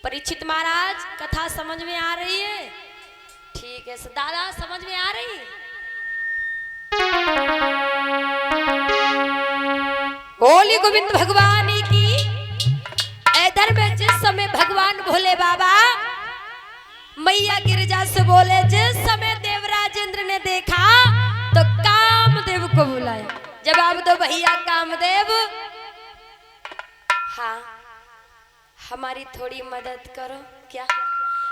परीक्षित महाराज कथा समझ में आ रही है? ठीक है दादा, समझ में आ रही? बोली गोविंद भगवान की। इधर में जिस समय भगवान भोले बाबा मैया गिरिजा से बोले, जिस समय देवराज इंद्र ने देखा तो कामदेव को बुलाया। जवाब दो भैया कामदेव। हाँ, हमारी थोड़ी मदद करो। क्या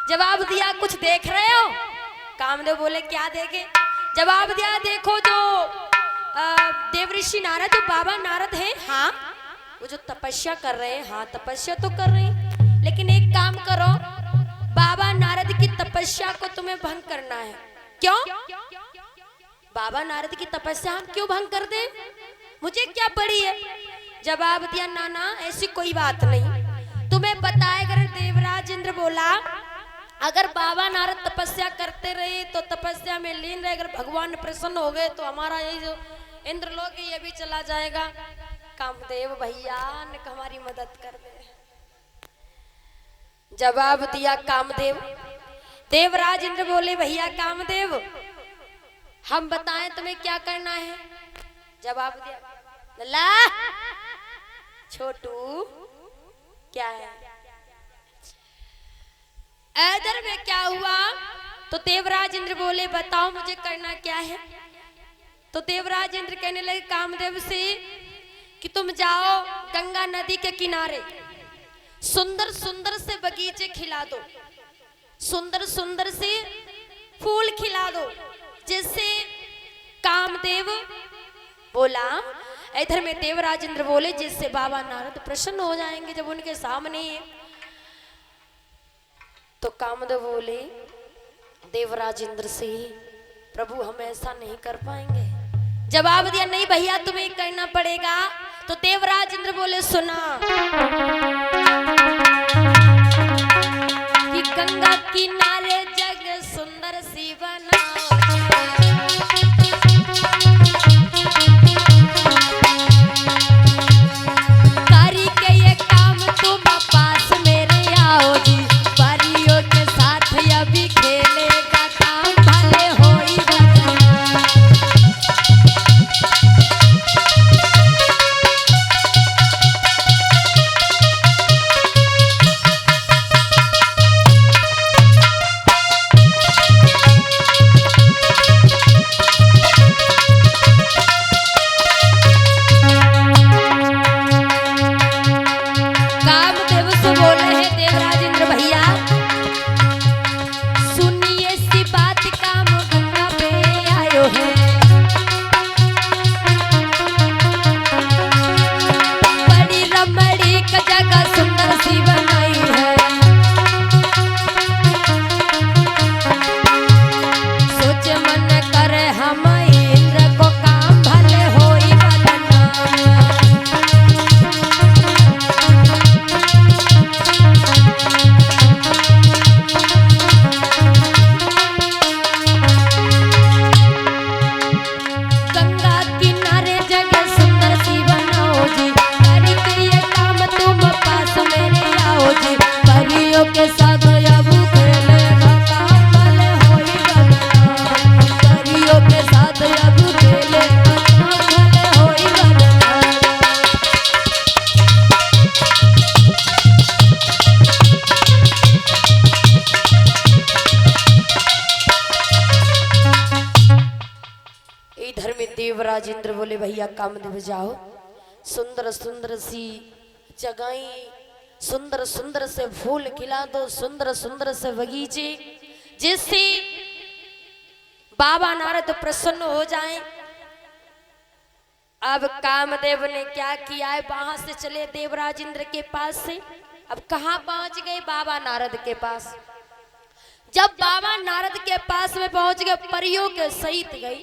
जवाब दिया? कुछ देख रहे हो? कामदेव बोले क्या देखे? जवाब दिया, देखो जो देवऋषि नारद, जो बाबा नारद हैं, हाँ वो जो तपस्या कर रहे हैं। हाँ तपस्या तो कर रहे हैं, लेकिन एक काम करो, बाबा नारद की तपस्या को तुम्हें भंग करना है। क्यों? बाबा नारद की तपस्या हम क्यों भंग कर दें? मुझे क्या पड़ी है? जवाब दिया, नाना ऐसी कोई बात नहीं, तुम्हें पता है अगर देवराज इंद्र बोला अगर बाबा नारद तपस्या करते रहे तो तपस्या में लीन रहे, अगर भगवान प्रसन्न हो गए तो हमारा ये जो इंद्रलोक है ये भी चला जाएगा। कामदेव भैया ने हमारी मदद कर दे। जवाब दिया कामदेव। देवराज इंद्र बोले, भैया कामदेव हम बताएं तुम्हें क्या करना है? जवाब दिया, लल्ला छोटू क्या है? इधर में क्या हुआ? तो देवराज इंद्र बोले, बताओ मुझे करना क्या है? तो देवराज इंद्र कहने लगे कामदेव से कि तुम जाओ गंगा नदी के किनारे, सुंदर सुंदर से बगीचे खिला दो, सुंदर सुंदर से फूल खिला दो, जिससे कामदेव बोला। इधर में देवराज इंद्र बोले, जिससे बाबा नारद प्रसन्न हो जाएंगे जब उनके सामने है। तो कामदेव बोले देवराज इंद्र से, प्रभु हम ऐसा नहीं कर पाएंगे। जवाब दिया, नहीं भैया तुम्हें करना पड़ेगा। तो देवराज इंद्र बोले, सुना कि गंगा किनारे जग सुंदर सी बनाओ, कारी के ये काम तुम पास मेरे आओ जी, परियों के साथ अभी खेलेगा काम भले होई बना। कामदेव से बोले हैं देवराज इंद्र भैया, सुनिए सी बात, काम गंगा पे आयो है, बड़ी रमणी का जगह सुंदर सी बनाई है, सोच मन करे हम इंद्र को काम भले होई बना। गंगा किनारे जगह सुंदर सी बनाओ जी, करके ये काम तुम पास मेरे आओ जी, परियों के साथ अब खेलेगा काम भले होई बना, परियों के साथ अब खेलेगा काम भले होई बना। इधर में देवराज इंद्र बोले, भैया कामदेव जाओ, सुंदर सुंदर सी जगह, सुंदर सुंदर से फूल खिला दो, सुंदर सुंदर से बगीचे, जिससे बाबा नारद प्रसन्न हो जाएं। अब कामदेव ने क्या किया है, वहां से चले देवराज इंद्र के पास से। अब कहां पहुंच गए? बाबा नारद के पास। जब बाबा नारद के पास में पहुंच गए, परियों के सहित गई,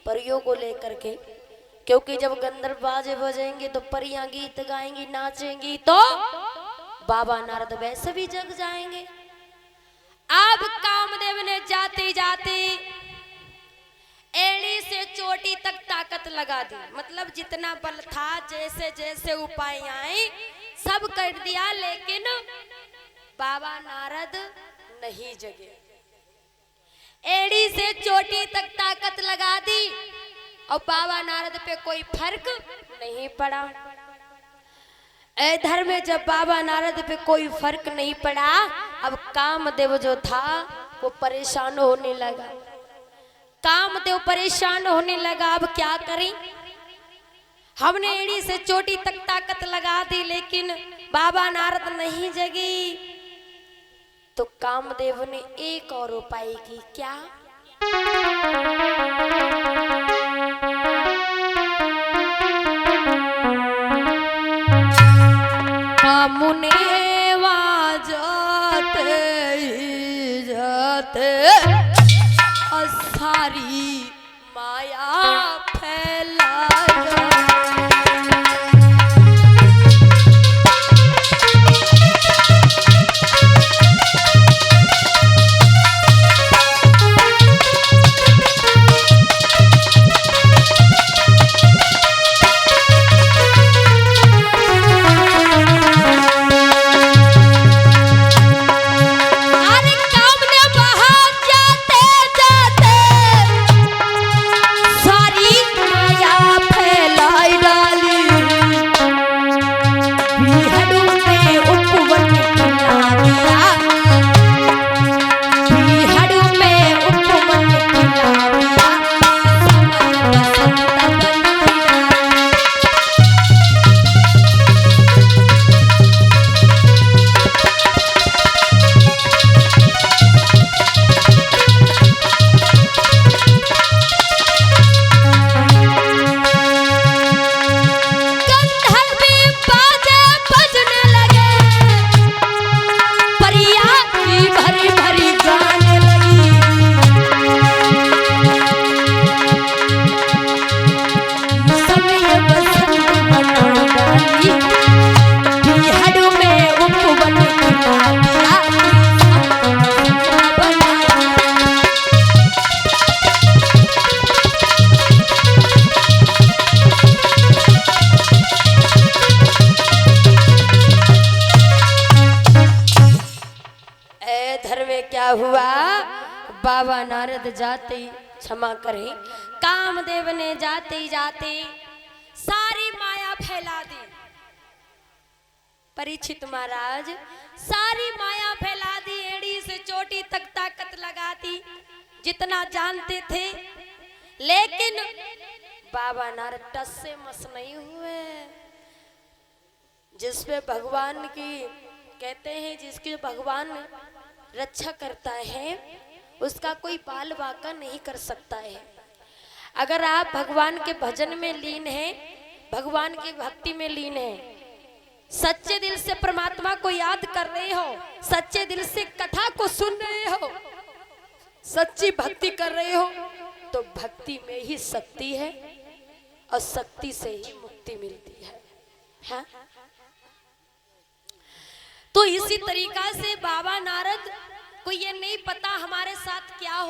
परियों को लेकर के, क्योंकि जब गंधर्व बाजे बजेंगे तो परियां गीत गाएंगी, नाचेंगी, तो बाबा नारद वैसे भी जग जाएंगे। अब कामदेव ने जाते जाते एड़ी से चोटी तक ताकत लगा दी, मतलब जितना बल था, जैसे जैसे उपाय आए सब कर दिया, लेकिन बाबा नारद नहीं जगे। एड़ी से चोटी तक ताकत लगा दी और बाबा नारद पे कोई फर्क नहीं पड़ा। इधर में जब बाबा नारद पे कोई फर्क नहीं पड़ा, अब कामदेव जो था वो परेशान होने लगा। कामदेव परेशान होने लगा, अब क्या करें, हमने एड़ी से चोटी तक ताकत लगा दी लेकिन बाबा नारद नहीं जगी। तो कामदेव ने एक और उपाय की। क्या? कामुने जाते जाते सारी माया फैला। हुआ, बाबा नारद जाते, क्षमा करें, कामदेव ने जाते जाते सारी माया फैला दी। परीक्षित महाराज सारी माया फैला दी, एड़ी से चोटी तक ताकत लगा दी जितना जानते थे, लेकिन बाबा नारद टस से मस नहीं हुए। जिसपे भगवान की कहते हैं, जिसकी भगवान रक्षा करता है उसका कोई बाल बांका नहीं कर सकता है। अगर आप भगवान के भजन में लीन हैं, भगवान की भक्ति में लीन हैं, सच्चे दिल से परमात्मा को याद कर रहे हो, सच्चे दिल से कथा को सुन रहे हो, सच्ची भक्ति कर रहे हो, तो भक्ति में ही शक्ति है और शक्ति से ही मुक्ति मिलती है। हाँ? तो इसी तरीका से बाबा नारद को ये नहीं पता हमारे साथ क्या